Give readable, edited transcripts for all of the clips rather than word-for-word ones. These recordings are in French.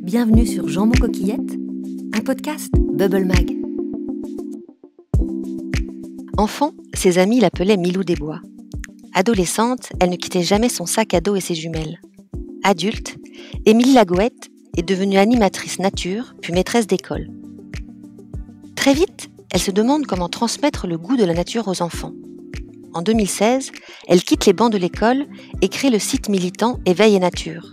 Bienvenue sur Jambon Coquillette, un podcast Bubble Mag. Enfant, ses amis l'appelaient Milou des Bois. Adolescente, elle ne quittait jamais son sac à dos et ses jumelles. Adulte, Émilie Lagoët est devenue animatrice nature, puis maîtresse d'école. Très vite, elle se demande comment transmettre le goût de la nature aux enfants. En 2016, elle quitte les bancs de l'école et crée le site militant Éveil et Nature.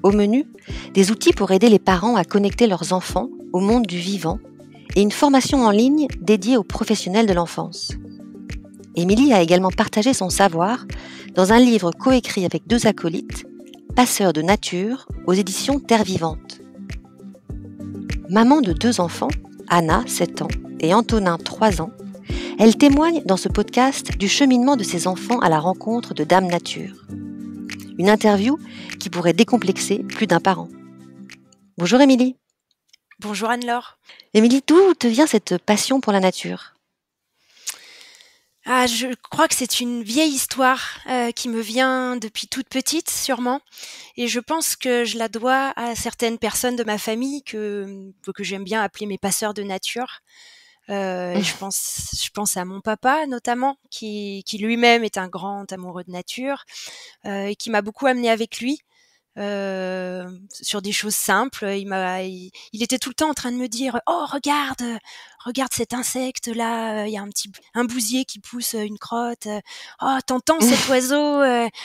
Au menu, des outils pour aider les parents à connecter leurs enfants au monde du vivant et une formation en ligne dédiée aux professionnels de l'enfance. Émilie a également partagé son savoir dans un livre coécrit avec 2 acolytes, Passeurs de nature, aux éditions Terre Vivante. Maman de 2 enfants, Anna, 7 ans, et Antonin, 3 ans, elle témoigne dans ce podcast du cheminement de ses enfants à la rencontre de Dame Nature. Une interview qui pourrait décomplexer plus d'un parent. Bonjour Émilie. Bonjour Anne-Laure. Émilie, d'où te vient cette passion pour la nature ? Je crois que c'est une vieille histoire qui me vient depuis toute petite, sûrement. Et je pense que je la dois à certaines personnes de ma famille que j'aime bien appeler mes passeurs de nature. Et je pense à mon papa notamment, qui lui-même est un grand amoureux de nature et qui m'a beaucoup amenée avec lui. Sur des choses simples, il était tout le temps en train de me dire: "Oh regarde cet insecte là, il y a un bousier qui pousse une crotte. Oh t'entends cet oiseau."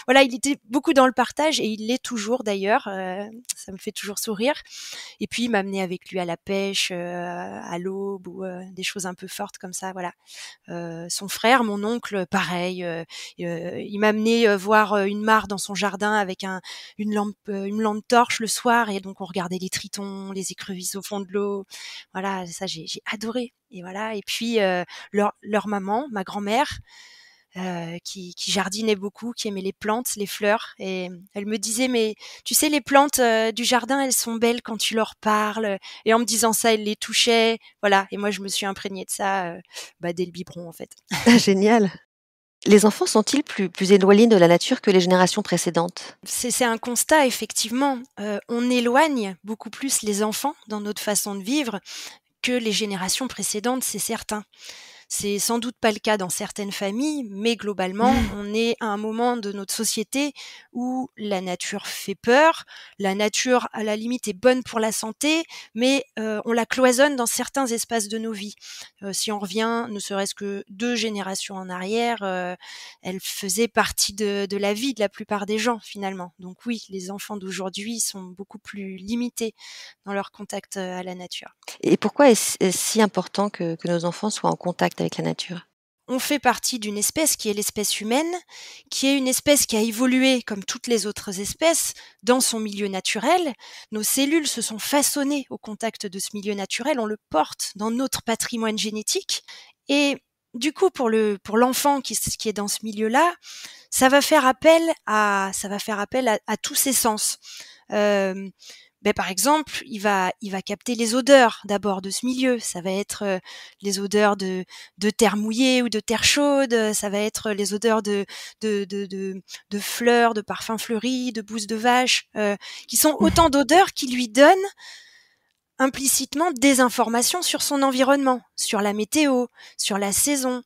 Voilà, il était beaucoup dans le partage et il l'est toujours d'ailleurs. Ça me fait toujours sourire. Et puis il m'amenait avec lui à la pêche, à l'aube ou des choses un peu fortes comme ça. Voilà. Son frère, mon oncle, pareil. Il m'amenait voir une mare dans son jardin avec une lampe torche le soir, et donc on regardait les tritons, les écrevisses au fond de l'eau. Voilà, ça j'ai adoré. Et voilà. Et puis leur maman, ma grand-mère, qui jardinait beaucoup, qui aimait les plantes, les fleurs, et elle me disait: "Mais tu sais, les plantes du jardin, elles sont belles quand tu leur parles." Et en me disant ça, elle les touchait. Voilà. Et moi, je me suis imprégnée de ça dès le biberon, en fait. Génial. Les enfants sont-ils plus éloignés de la nature que les générations précédentes ? C'est un constat, effectivement. On éloigne beaucoup plus les enfants dans notre façon de vivre que les générations précédentes, c'est certain. C'est sans doute pas le cas dans certaines familles, mais globalement, on est à un moment de notre société où la nature fait peur. La nature, à la limite, est bonne pour la santé, mais on la cloisonne dans certains espaces de nos vies. Si on revient, ne serait-ce que 2 générations en arrière, elle faisait partie de la vie de la plupart des gens, finalement. Donc oui, les enfants d'aujourd'hui sont beaucoup plus limités dans leur contact à la nature. Et pourquoi est-ce si important que nos enfants soient en contact avec la nature ? On fait partie d'une espèce qui est l'espèce humaine, qui est une espèce qui a évolué comme toutes les autres espèces dans son milieu naturel. Nos cellules se sont façonnées au contact de ce milieu naturel, on le porte dans notre patrimoine génétique. Et du coup, pour l'enfant qui est dans ce milieu-là, ça va faire appel à tous ses sens. Par exemple, il va capter les odeurs d'abord de ce milieu. Ça va être les odeurs de terre mouillée ou de terre chaude. Ça va être les odeurs de fleurs, de parfums fleuris, de bousses de vache, qui sont autant d'odeurs qui lui donnent implicitement des informations sur son environnement, sur la météo, sur la saison.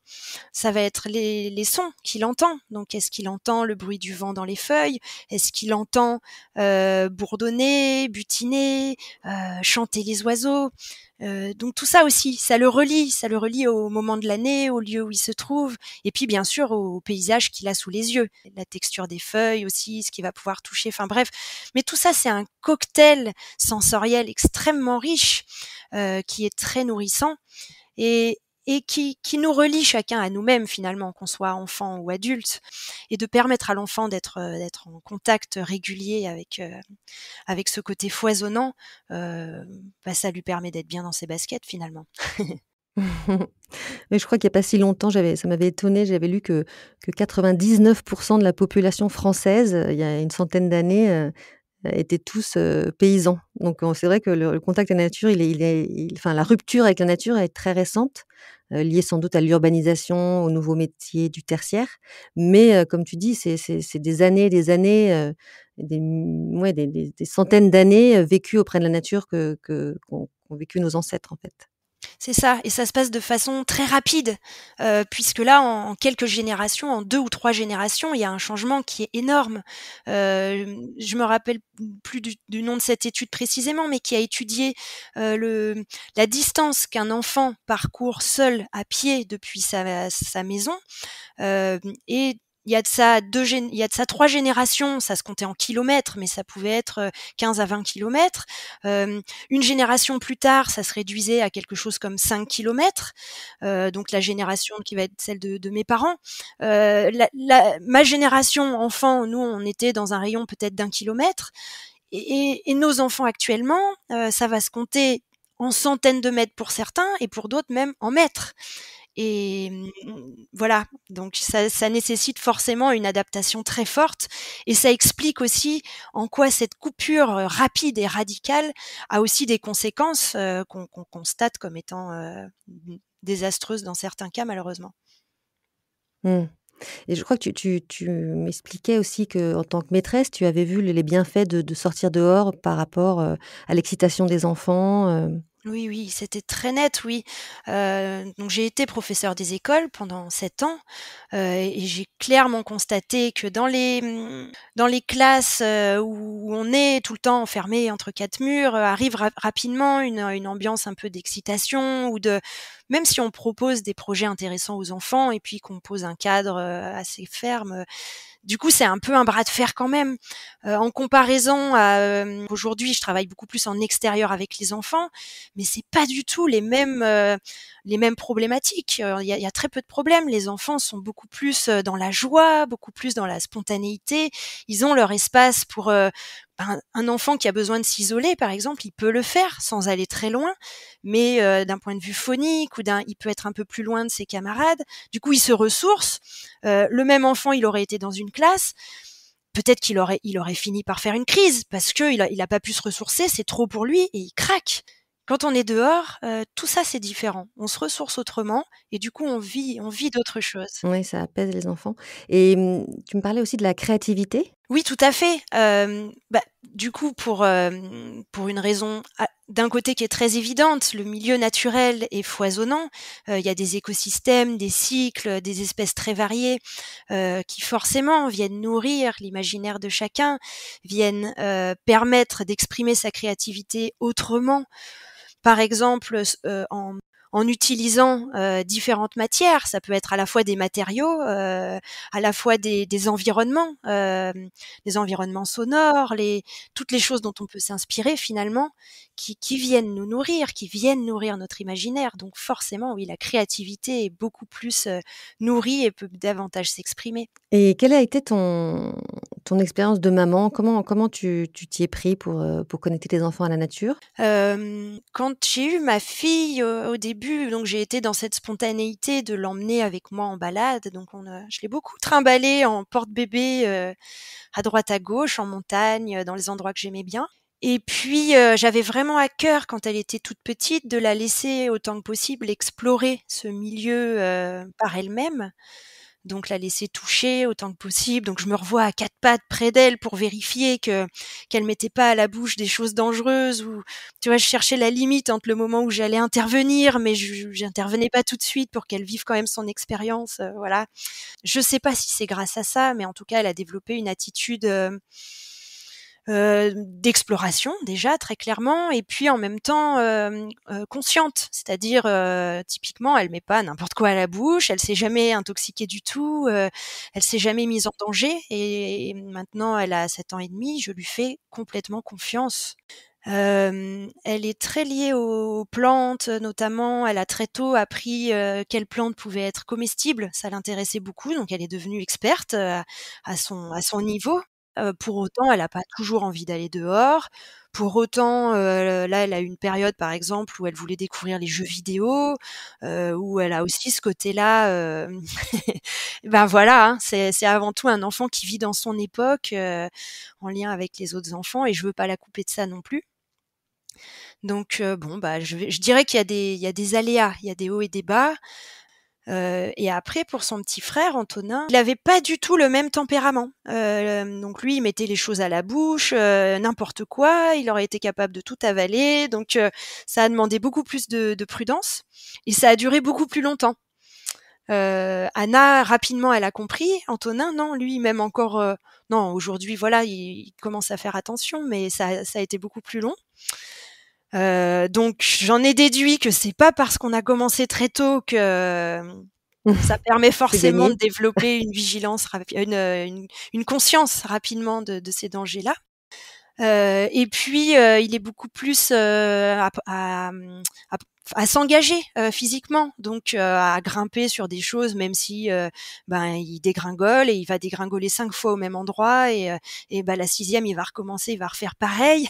Ça va être les sons qu'il entend. Donc, est-ce qu'il entend le bruit du vent dans les feuilles ? Est-ce qu'il entend bourdonner, butiner, chanter les oiseaux ? Donc tout ça aussi, ça le relie au moment de l'année, au lieu où il se trouve, et puis bien sûr au paysage qu'il a sous les yeux, la texture des feuilles aussi, ce qu'il va pouvoir toucher, enfin bref. Mais tout ça, c'est un cocktail sensoriel extrêmement riche, qui est très nourrissant et qui nous relie chacun à nous-mêmes finalement, qu'on soit enfant ou adulte, et de permettre à l'enfant d'être en contact régulier avec ce côté foisonnant, ça lui permet d'être bien dans ses baskets finalement. Mais je crois qu'il n'y a pas si longtemps, ça m'avait étonnée, j'avais lu que 99% de la population française, il y a une centaine d'années, étaient tous, paysans. Donc c'est vrai que le contact avec la nature, enfin la rupture avec la nature est très récente, liée sans doute à l'urbanisation, aux nouveaux métiers du tertiaire. Mais comme tu dis, c'est des années, ouais, des centaines d'années, vécues auprès de la nature qu'ont vécu nos ancêtres, en fait. C'est ça, et ça se passe de façon très rapide, puisque là, en quelques générations, en 2 ou 3 générations, il y a un changement qui est énorme. Je me rappelle plus du nom de cette étude précisément, mais qui a étudié, le la distance qu'un enfant parcourt seul à pied depuis sa maison, et il y a de ça 3 générations, ça se comptait en kilomètres, mais ça pouvait être, 15 à 20 kilomètres. Une génération plus tard, ça se réduisait à quelque chose comme 5 kilomètres, donc la génération qui va être celle de mes parents. Ma génération enfant, nous, on était dans un rayon peut-être d'1 kilomètre, et nos enfants actuellement, ça va se compter en centaines de mètres pour certains et pour d'autres même en mètres. Et voilà, donc ça nécessite forcément une adaptation très forte, et ça explique aussi en quoi cette coupure, rapide et radicale a aussi des conséquences, qu'on constate comme étant, désastreuses dans certains cas, malheureusement. Mmh. Et je crois que tu m'expliquais aussi qu'en tant que maîtresse, tu avais vu les bienfaits de sortir dehors par rapport, à l'excitation des enfants, Oui, oui, c'était très net, oui. Donc j'ai été professeure des écoles pendant 7 ans, et j'ai clairement constaté que dans les classes, où on est tout le temps enfermé entre 4 murs, arrive rapidement une ambiance un peu d'excitation, ou de même si on propose des projets intéressants aux enfants et puis qu'on pose un cadre, assez ferme, du coup, c'est un peu un bras de fer quand même. En comparaison à, aujourd'hui, je travaille beaucoup plus en extérieur avec les enfants, mais c'est pas du tout les mêmes problématiques. Il y a très peu de problèmes. Les enfants sont beaucoup plus, dans la joie, beaucoup plus dans la spontanéité. Ils ont leur espace pour, un enfant qui a besoin de s'isoler, par exemple, il peut le faire sans aller très loin, mais d'un point de vue phonique, il peut être un peu plus loin de ses camarades. Du coup, il se ressource. Le même enfant, il aurait été dans une classe, peut-être il aurait fini par faire une crise parce que il a pas pu se ressourcer, c'est trop pour lui et il craque. Quand on est dehors, tout ça c'est différent. On se ressource autrement et du coup on vit d'autres choses. ouais, ça apaise les enfants. Et tu me parlais aussi de la créativité? Oui, tout à fait. Du coup, pour une raison d'un côté qui est très évidente, le milieu naturel est foisonnant. Il y a des écosystèmes, des cycles, des espèces très variées, qui forcément viennent nourrir l'imaginaire de chacun, viennent, permettre d'exprimer sa créativité autrement. Par exemple, en utilisant, différentes matières. Ça peut être à la fois des matériaux, à la fois des environnements sonores, toutes les choses dont on peut s'inspirer finalement, qui viennent nous nourrir, qui viennent nourrir notre imaginaire. Donc forcément, oui, la créativité est beaucoup plus, nourrie et peut davantage s'exprimer. Et quelle a été ton expérience de maman? Comment tu t'y es pris pour connecter tes enfants à la nature? Quand j'ai eu ma fille, au début, donc j'ai été dans cette spontanéité de l'emmener avec moi en balade, donc je l'ai beaucoup trimballée en porte-bébé, à droite à gauche, en montagne, dans les endroits que j'aimais bien, et puis, j'avais vraiment à cœur, quand elle était toute petite, de la laisser autant que possible explorer ce milieu, par elle-même. Donc la laisser toucher autant que possible. Donc je me revois à 4 pattes près d'elle pour vérifier qu'elle mettait pas à la bouche des choses dangereuses, ou tu vois, je cherchais la limite entre le moment où j'allais intervenir, mais j'intervenais pas tout de suite pour qu'elle vive quand même son expérience, voilà. Je sais pas si c'est grâce à ça, mais en tout cas, elle a développé une attitude, d'exploration déjà très clairement, et puis en même temps, consciente. C'est-à-dire, typiquement, elle met pas n'importe quoi à la bouche, elle s'est jamais intoxiquée du tout, elle s'est jamais mise en danger, et maintenant elle a 7 ans et demi, je lui fais complètement confiance. Elle est très liée aux plantes, notamment. Elle a très tôt appris, quelles plantes pouvaient être comestibles. Ça l'intéressait beaucoup, donc elle est devenue experte, à son niveau. Pour autant, elle a pas toujours envie d'aller dehors. Pour autant, là, elle a eu une période, par exemple, où elle voulait découvrir les jeux vidéo, où elle a aussi ce côté-là, ben, voilà, hein, c'est avant tout un enfant qui vit dans son époque, en lien avec les autres enfants et je veux pas la couper de ça non plus. Donc bon, bah, je dirais qu'il y a des aléas, il y a des hauts et des bas. Et après pour son petit frère Antonin, il avait pas du tout le même tempérament. Donc lui, il mettait les choses à la bouche, n'importe quoi, il aurait été capable de tout avaler, donc ça a demandé beaucoup plus de prudence et ça a duré beaucoup plus longtemps. Anna, rapidement, elle a compris. Antonin, non, lui, même encore, non, aujourd'hui, voilà, il commence à faire attention, mais ça a été beaucoup plus long. Donc j'en ai déduit que c'est pas parce qu'on a commencé très tôt que ça permet forcément de développer une vigilance, une conscience rapidement de ces dangers-là. Et puis il est beaucoup plus à s'engager physiquement, donc à grimper sur des choses, même si ben il dégringole et il va dégringoler 5 fois au même endroit et ben la 6e il va recommencer, il va refaire pareil.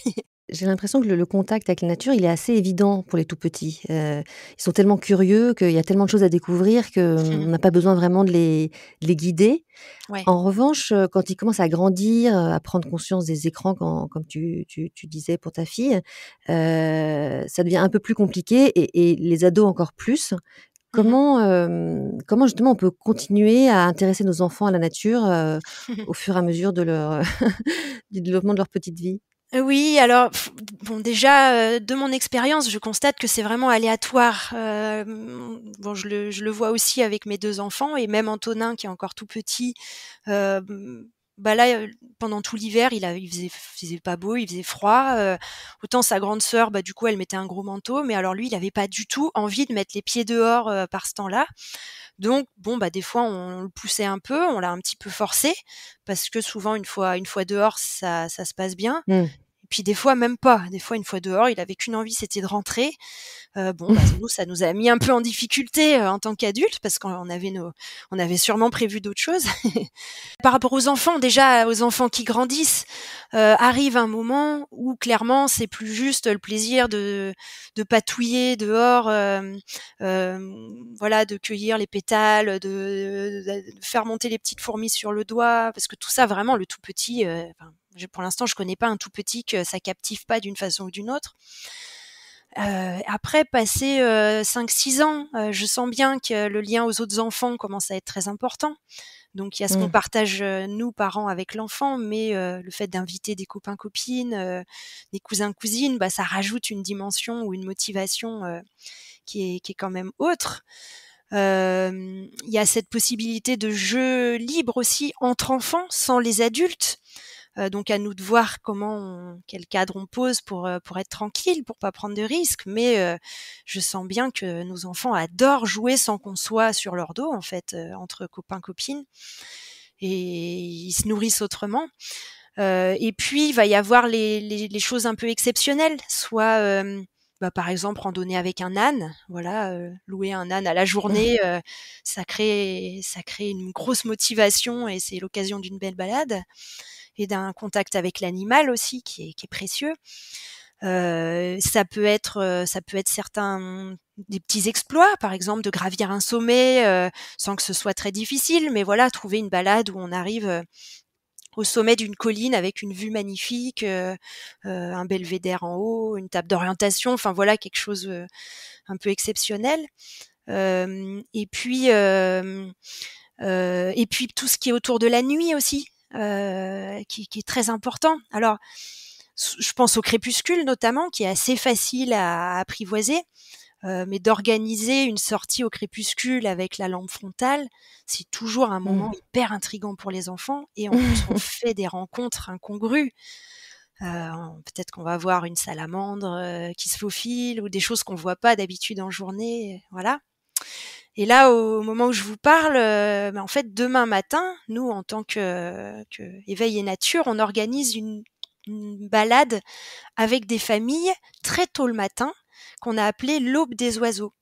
J'ai l'impression que le contact avec la nature, il est assez évident pour les tout petits. Ils sont tellement curieux qu'il y a tellement de choses à découvrir qu'on n'a pas besoin vraiment de les guider. Ouais. En revanche, quand ils commencent à grandir, à prendre conscience des écrans comme tu disais pour ta fille, ça devient un peu plus compliqué et les ados encore plus. Mmh. Comment justement on peut continuer à intéresser nos enfants à la nature, au fur et à mesure de leur du développement de leur petite vie? Oui, alors bon déjà, de mon expérience, je constate que c'est vraiment aléatoire. Bon je le vois aussi avec mes 2 enfants et même Antonin qui est encore tout petit, bah là, pendant tout l'hiver, il faisait pas beau, il faisait froid, autant sa grande sœur, bah du coup elle mettait un gros manteau, mais alors lui, il avait pas du tout envie de mettre les pieds dehors, par ce temps-là. Donc bon, bah des fois on le poussait un peu, on l'a un petit peu forcé parce que souvent une fois dehors ça se passe bien. Mmh. Et puis des fois même pas. Des fois, une fois dehors, il avait qu'une envie, c'était de rentrer. Bon, bah, nous, ça nous a mis un peu en difficulté, en tant qu'adultes parce on avait sûrement prévu d'autres choses. Par rapport aux enfants, déjà, aux enfants qui grandissent, arrive un moment où clairement, c'est plus juste le plaisir de patouiller dehors, voilà, de cueillir les pétales, de faire monter les petites fourmis sur le doigt parce que tout ça, vraiment, le tout petit, enfin, pour l'instant, je connais pas un tout petit que ça captive pas d'une façon ou d'une autre. Après, passé 5-6 ans, je sens bien que le lien aux autres enfants commence à être très important. Donc il y a ce qu'on Mmh. partage, nous parents avec l'enfant, mais le fait d'inviter des copains-copines, des cousins-cousines, bah, ça rajoute une dimension ou une motivation, qui est quand même autre. Il y a cette possibilité de jeu libre aussi entre enfants, sans les adultes. Donc à nous de voir quel cadre on pose pour être tranquille, pour pas prendre de risques. Mais je sens bien que nos enfants adorent jouer sans qu'on soit sur leur dos, en fait, entre copains, copines et ils se nourrissent autrement. Et puis il va y avoir les choses un peu exceptionnelles, soit, bah, par exemple randonner avec un âne, voilà, louer un âne à la journée, ça crée une grosse motivation et c'est l'occasion d'une belle balade et d'un contact avec l'animal aussi qui est précieux. Ça peut être certains des petits exploits, par exemple de gravir un sommet, sans que ce soit très difficile, mais voilà, trouver une balade où on arrive, au sommet d'une colline avec une vue magnifique, un belvédère en haut, une table d'orientation, enfin voilà quelque chose, un peu exceptionnel. Et puis tout ce qui est autour de la nuit aussi, qui est très important. Alors, je pense au crépuscule notamment, qui est assez facile à apprivoiser, mais d'organiser une sortie au crépuscule avec la lampe frontale, c'est toujours un moment Mmh. hyper intriguant pour les enfants et en plus on fait des rencontres incongrues. Peut-être qu'on va voir une salamandre, qui se faufile ou des choses qu'on voit pas d'habitude en journée, voilà. Et là, au moment où je vous parle, en fait, demain matin, nous, en tant que Éveil et Nature, on organise une balade avec des familles très tôt le matin, qu'on a appelée l'aube des oiseaux.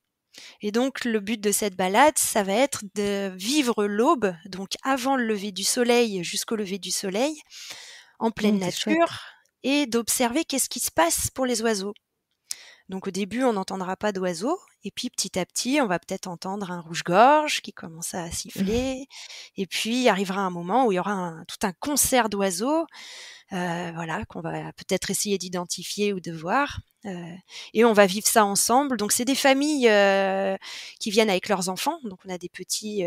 Et donc, le but de cette balade, ça va être de vivre l'aube, donc avant le lever du soleil jusqu'au lever du soleil, en pleine C'est chouette. nature et d'observer qu'est-ce qui se passe pour les oiseaux. Donc au début, on n'entendra pas d'oiseaux et puis petit à petit, on va peut-être entendre un rouge-gorge qui commence à siffler et puis arrivera un moment où il y aura tout un concert d'oiseaux, voilà, qu'on va peut-être essayer d'identifier ou de voir, et on va vivre ça ensemble. Donc c'est des familles, qui viennent avec leurs enfants. Donc on a des petits,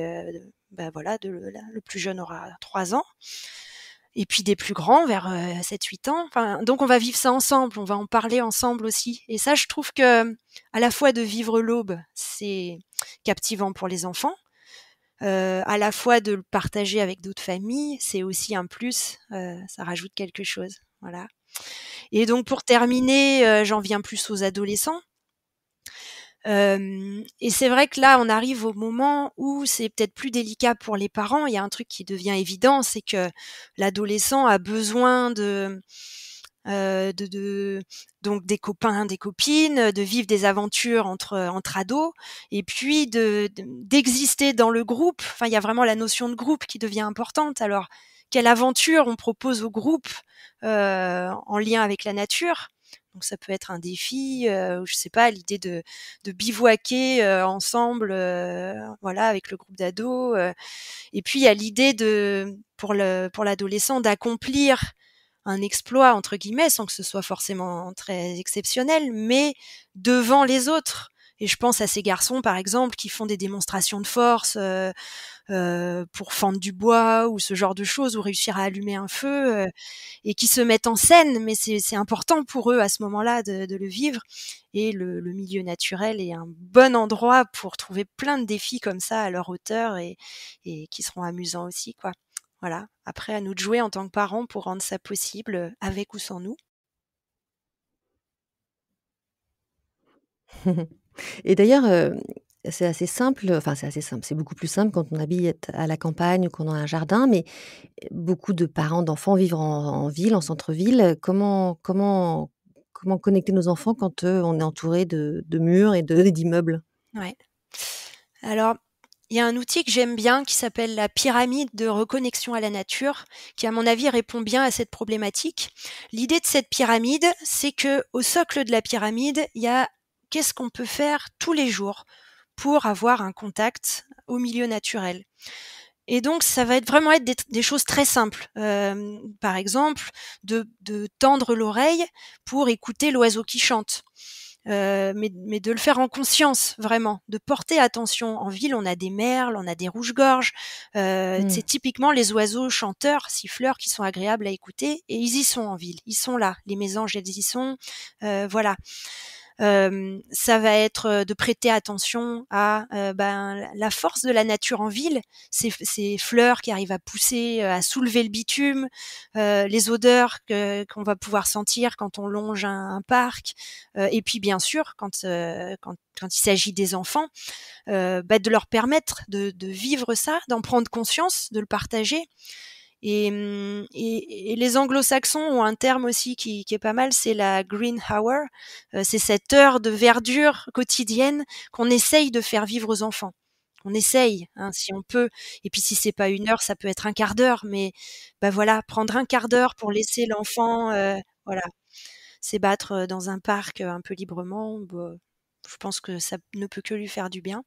voilà, le plus jeune aura 3 ans et puis des plus grands vers 7-8 ans. Enfin, donc on va vivre ça ensemble, on va en parler ensemble aussi. Et ça, je trouve que à la fois de vivre l'aube, c'est captivant pour les enfants, à la fois de le partager avec d'autres familles, c'est aussi un plus, ça rajoute quelque chose. Voilà. Et donc pour terminer, j'en viens plus aux adolescents. Et c'est vrai que là, on arrive au moment où c'est peut-être plus délicat pour les parents. Il y a un truc qui devient évident, c'est que l'adolescent a besoin de donc des copains, des copines, de vivre des aventures entre ados, et puis d'exister dans le groupe. Enfin, il y a vraiment la notion de groupe qui devient importante. Alors, quelle aventure on propose au groupe en lien avec la nature? Donc ça peut être un défi, ou je sais pas, l'idée de bivouaquer ensemble, voilà, avec le groupe d'ados. Et puis il y a l'idée pour l'adolescent d'accomplir un exploit entre guillemets, sans que ce soit forcément très exceptionnel, mais devant les autres. Et je pense à ces garçons, par exemple, qui font des démonstrations de force pour fendre du bois ou ce genre de choses, ou réussir à allumer un feu, et qui se mettent en scène. Mais c'est important pour eux à ce moment-là de le vivre. Et le milieu naturel est un bon endroit pour trouver plein de défis comme ça à leur hauteur et qui seront amusants aussi, quoi. Voilà. Après, à nous de jouer en tant que parents pour rendre ça possible, avec ou sans nous. Et d'ailleurs, c'est assez simple, enfin, c'est assez simple, c'est beaucoup plus simple quand on habite à la campagne ou qu'on a un jardin, mais beaucoup de parents d'enfants vivent en ville, en centre-ville. Comment connecter nos enfants quand, on est entouré de murs et de d'immeubles? Ouais. Alors, il y a un outil que j'aime bien qui s'appelle la pyramide de reconnexion à la nature, qui à mon avis répond bien à cette problématique. L'idée de cette pyramide, c'est que au socle de la pyramide, il y a qu'est-ce qu'on peut faire tous les jours pour avoir un contact au milieu naturel. Et donc ça va vraiment être des choses très simples. Par exemple, de tendre l'oreille pour écouter l'oiseau qui chante. Mais de le faire en conscience, vraiment, de porter attention. En ville, on a des merles, on a des rouges-gorges. Mmh. C'est typiquement les oiseaux chanteurs, siffleurs, qui sont agréables à écouter. Et ils y sont en ville, ils sont là. Les mésanges, elles y sont. Voilà. Ça va être de prêter attention à la force de la nature en ville, ces fleurs qui arrivent à pousser, à soulever le bitume, les odeurs qu'on va pouvoir sentir quand on longe un parc, et puis bien sûr quand il s'agit des enfants, de leur permettre de vivre ça, d'en prendre conscience, de le partager. Et les anglo-saxons ont un terme aussi qui est pas mal, c'est la green hour. C'est cette heure de verdure quotidienne qu'on essaye de faire vivre aux enfants. On essaye, hein, si on peut. Et puis si c'est pas 1 heure, ça peut être un quart d'heure. Mais voilà, prendre un quart d'heure pour laisser l'enfant, voilà, s'ébattre dans un parc un peu librement, je pense que ça ne peut que lui faire du bien.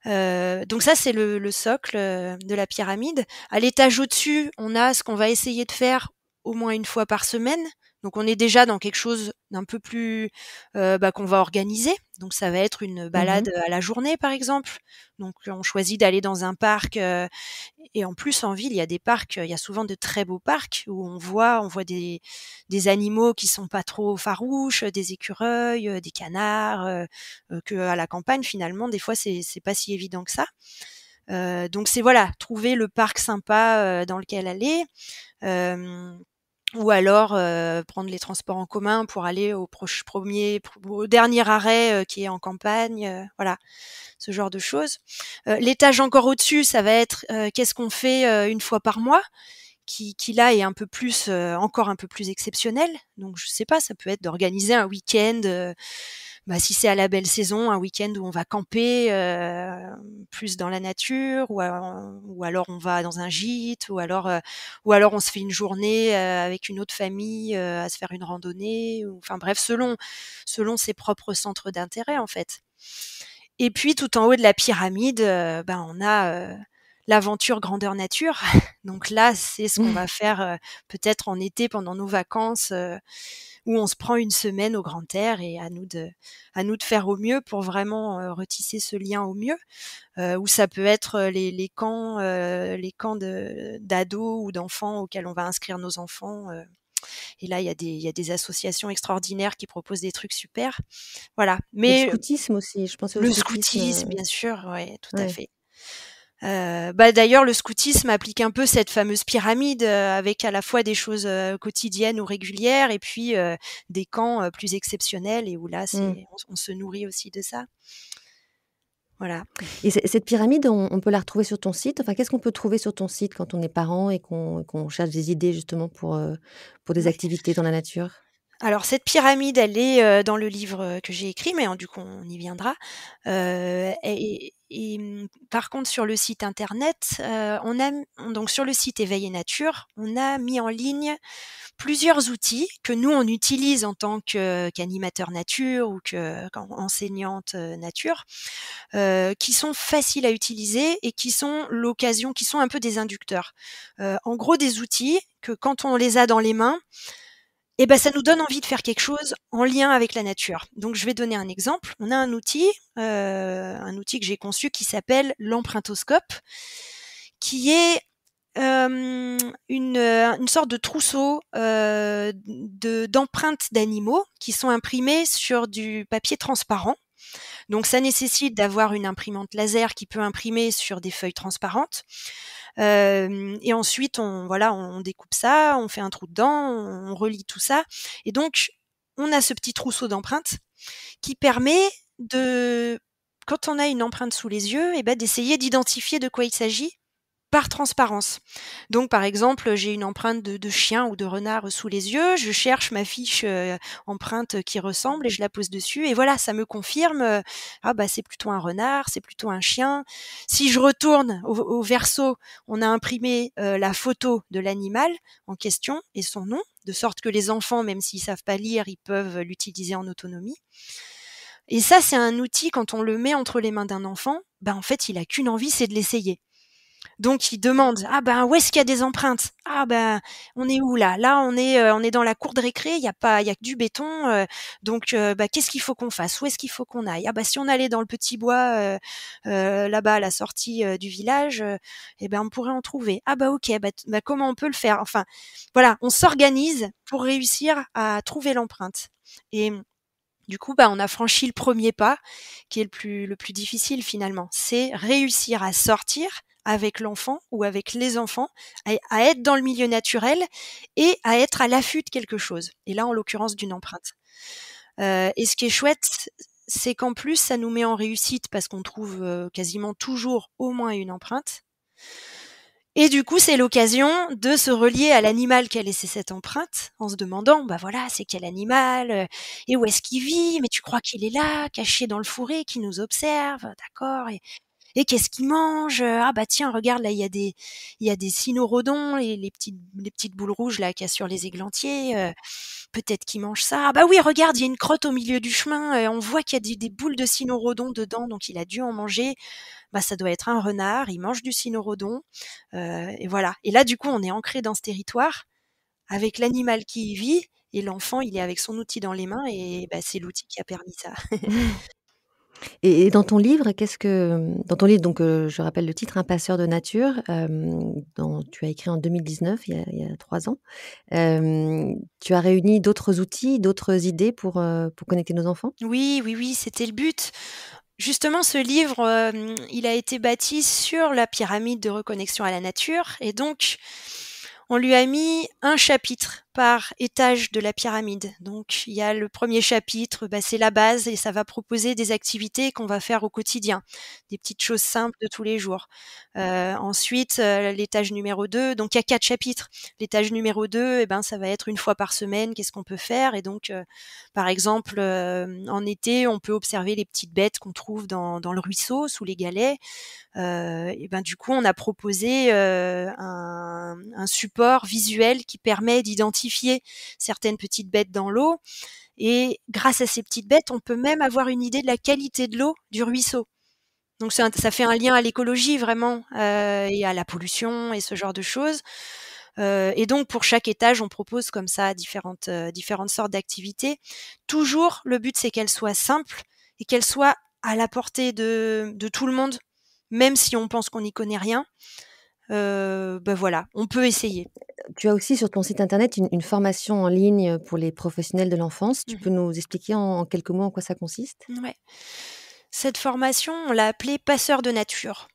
Donc ça, c'est le socle de la pyramide. À l'étage au-dessus, on a ce qu'on va essayer de faire au moins 1 fois par semaine. Donc on est déjà dans quelque chose d'un peu plus qu'on va organiser. Donc ça va être une Mmh. balade à la journée, par exemple. Donc on choisit d'aller dans un parc, et en plus en ville, il y a des parcs, il y a souvent de très beaux parcs où on voit des animaux qui sont pas trop farouches, des écureuils, des canards, qu'à la campagne finalement des fois c'est pas si évident que ça. Donc c'est voilà, trouver le parc sympa, dans lequel aller, hem, ou alors, prendre les transports en commun pour aller au dernier arrêt, qui est en campagne, voilà, ce genre de choses. L'étage encore au-dessus, ça va être, qu'est-ce qu'on fait, 1 fois par mois? Qui là est un peu plus, encore un peu plus exceptionnel. Donc je sais pas, ça peut être d'organiser un week-end, si c'est à la belle saison, un week-end où on va camper plus dans la nature, ou alors on va dans un gîte, ou alors on se fait une journée avec une autre famille à se faire une randonnée, enfin bref, selon ses propres centres d'intérêt en fait. Et puis tout en haut de la pyramide, on a l'aventure grandeur nature. Donc là, c'est ce qu'on va faire peut-être en été pendant nos vacances, où on se prend une semaine au grand air, et à nous de faire au mieux pour vraiment retisser ce lien au mieux. Ou ça peut être les camps d'ados ou d'enfants auxquels on va inscrire nos enfants. Et là, il y a des associations extraordinaires qui proposent des trucs super. Voilà. Et le Mais scoutisme aussi, je pensais au le scoutisme. scoutisme, bien sûr, ouais, tout à Ouais. fait. D'ailleurs, le scoutisme applique un peu cette fameuse pyramide, avec à la fois des choses quotidiennes ou régulières, et puis des camps plus exceptionnels, et où là, on se nourrit aussi de ça. Voilà. Et cette pyramide, on peut la retrouver sur ton site? Enfin, qu'est-ce qu'on peut trouver sur ton site quand on est parent et qu'on cherche des idées justement pour des Ouais. activités dans la nature? Alors cette pyramide, elle est dans le livre que j'ai écrit, mais du coup on y viendra. Par contre, sur le site internet, donc sur le site Éveil et Nature, on a mis en ligne plusieurs outils que nous on utilise en tant qu'animateur nature ou qu'enseignante nature, qui sont faciles à utiliser et qui sont un peu des inducteurs. En gros, des outils que quand on les a dans les mains, ça nous donne envie de faire quelque chose en lien avec la nature. Donc, je vais donner un exemple. On a un outil que j'ai conçu qui s'appelle l'empreintoscope, qui est une sorte de trousseau d'empreintes d'animaux qui sont imprimées sur du papier transparent. Donc, ça nécessite d'avoir une imprimante laser qui peut imprimer sur des feuilles transparentes. Et ensuite, on découpe ça, on fait un trou dedans, on relie tout ça. Et donc, on a ce petit trousseau d'empreintes qui permet quand on a une empreinte sous les yeux, d'essayer d'identifier de quoi il s'agit par transparence. Donc, par exemple, j'ai une empreinte de chien ou de renard sous les yeux, je cherche ma fiche empreinte qui ressemble et je la pose dessus, et voilà, ça me confirme, c'est plutôt un renard, c'est plutôt un chien. Si je retourne au verso, on a imprimé la photo de l'animal en question et son nom, de sorte que les enfants, même s'ils savent pas lire, ils peuvent l'utiliser en autonomie. Et ça, c'est un outil, quand on le met entre les mains d'un enfant, en fait, il a qu'une envie, c'est de l'essayer. Donc il demande: où est-ce qu'il y a des empreintes? On est où là? Là on est dans la cour de récré, il y a que du béton, donc qu'est-ce qu'il faut qu'on fasse? Où est-ce qu'il faut qu'on aille? Si on allait dans le petit bois là-bas à la sortie du village, on pourrait en trouver. OK, comment on peut le faire? Enfin voilà, on s'organise pour réussir à trouver l'empreinte. Et du coup, on a franchi le premier pas, qui est le plus difficile finalement. C'est réussir à sortir avec l'enfant ou avec les enfants, à être dans le milieu naturel et à être à l'affût de quelque chose. Et là, en l'occurrence, d'une empreinte. Et ce qui est chouette, c'est qu'en plus, ça nous met en réussite parce qu'on trouve quasiment toujours au moins une empreinte. Et du coup, c'est l'occasion de se relier à l'animal qui a laissé cette empreinte, en se demandant, c'est quel animal, et où est-ce qu'il vit? Mais tu crois qu'il est là, caché dans le fourré, qui nous observe? D'accord. Et qu'est-ce qu'il mange? Tiens, regarde, là, il y a des cynorhodons, les petites boules rouges là qu'il y a sur les églantiers. Peut-être qu'il mange ça. Oui, regarde, il y a une crotte au milieu du chemin. On voit qu'il y a des boules de cynorhodon dedans, donc il a dû en manger. Ça doit être un renard. Il mange du cynorhodon. Et voilà. Et là, du coup, on est ancré dans ce territoire avec l'animal qui y vit, et l'enfant, il est avec son outil dans les mains, et c'est l'outil qui a permis ça. Et dans ton livre, donc je rappelle le titre, Un passeur de nature, dont tu as écrit en 2019, il y a 3 ans. Tu as réuni d'autres outils, d'autres idées pour connecter nos enfants? Oui, c'était le but. Justement, ce livre, il a été bâti sur la pyramide de reconnexion à la nature, et donc on lui a mis un chapitre par étage de la pyramide. Donc, il y a le premier chapitre, c'est la base et ça va proposer des activités qu'on va faire au quotidien, des petites choses simples de tous les jours. Ensuite, l'étage numéro 2, donc il y a 4 chapitres. L'étage numéro 2, ça va être une fois par semaine, qu'est-ce qu'on peut faire? Et donc, par exemple, en été, on peut observer les petites bêtes qu'on trouve dans le ruisseau, sous les galets. Du coup, on a proposé un support visuel qui permet d'identifier certaines petites bêtes dans l'eau. Et grâce à ces petites bêtes, on peut même avoir une idée de la qualité de l'eau du ruisseau. Donc ça fait un lien à l'écologie vraiment et à la pollution et ce genre de choses. Et donc pour chaque étage, on propose comme ça différentes sortes d'activités. Toujours, le but c'est qu'elles soient simples et qu'elles soient à la portée de tout le monde, même si on pense qu'on n'y connaît rien. Voilà, on peut essayer. Tu as aussi sur ton site internet une formation en ligne pour les professionnels de l'enfance. Tu peux nous expliquer en quelques mots en quoi ça consiste? Ouais. Cette formation, on l'a appelée Passeur de nature.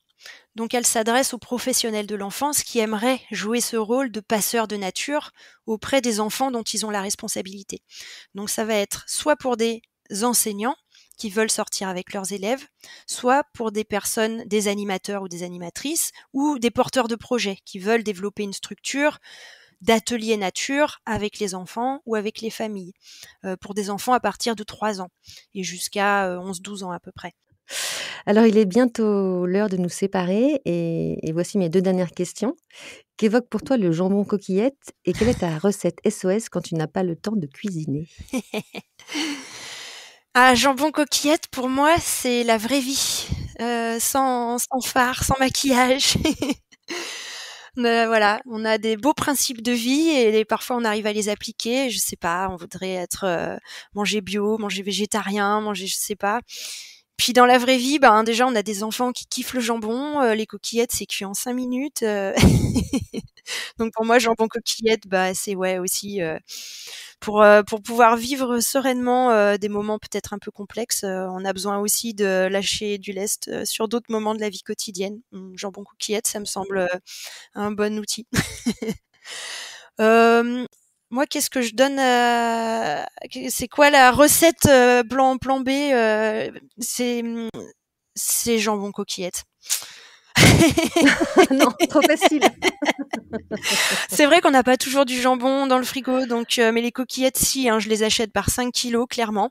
Donc elle s'adresse aux professionnels de l'enfance qui aimeraient jouer ce rôle de passeur de nature auprès des enfants dont ils ont la responsabilité. Donc ça va être soit pour des enseignants qui veulent sortir avec leurs élèves, soit pour des personnes, des animateurs ou des animatrices, ou des porteurs de projets qui veulent développer une structure d'ateliers nature avec les enfants ou avec les familles, pour des enfants à partir de 3 ans et jusqu'à 11-12 ans à peu près. Alors, il est bientôt l'heure de nous séparer et voici mes 2 dernières questions. Qu'évoque pour toi le jambon coquillette et quelle est ta recette SOS quand tu n'as pas le temps de cuisiner? Ah, jambon coquillette, pour moi, c'est la vraie vie, sans fard, sans maquillage. Voilà, on a des beaux principes de vie et parfois on arrive à les appliquer. Je sais pas, on voudrait être manger bio, manger végétarien, manger je sais pas. Puis dans la vraie vie, déjà on a des enfants qui kiffent le jambon, les coquillettes c'est cuit en 5 minutes. Donc pour moi jambon coquillette, c'est aussi pour pouvoir vivre sereinement des moments peut-être un peu complexes, on a besoin aussi de lâcher du lest sur d'autres moments de la vie quotidienne. Jambon coquillette, ça me semble un bon outil. Moi, qu'est-ce que je donne c'est quoi la recette plan B c'est jambon coquillette. Non, trop facile. C'est vrai qu'on n'a pas toujours du jambon dans le frigo, donc mais les coquillettes, si, je les achète par 5 kilos, clairement.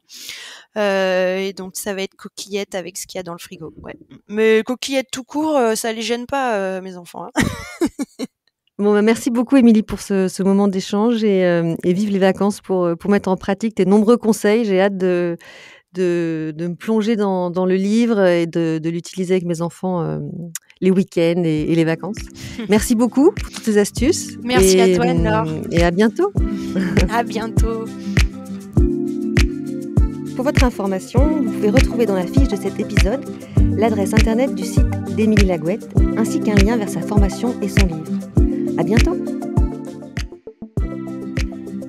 Et donc ça va être coquillettes avec ce qu'il y a dans le frigo. Ouais. Mais coquillettes tout court, ça les gêne pas, mes enfants. Hein. Bon, merci beaucoup, Émilie, pour ce moment d'échange et vive les vacances pour mettre en pratique tes nombreux conseils. J'ai hâte de me plonger dans le livre et de l'utiliser avec mes enfants les week-ends et les vacances. Merci beaucoup pour toutes ces astuces. Merci à toi, Anne-Laure. Et à bientôt. À bientôt. Pour votre information, vous pouvez retrouver dans la fiche de cet épisode l'adresse internet du site d'Émilie Lagouette ainsi qu'un lien vers sa formation et son livre. À bientôt.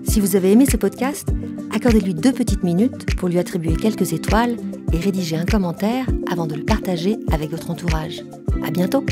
Si vous avez aimé ce podcast, accordez-lui 2 petites minutes pour lui attribuer quelques étoiles et rédiger un commentaire avant de le partager avec votre entourage. À bientôt!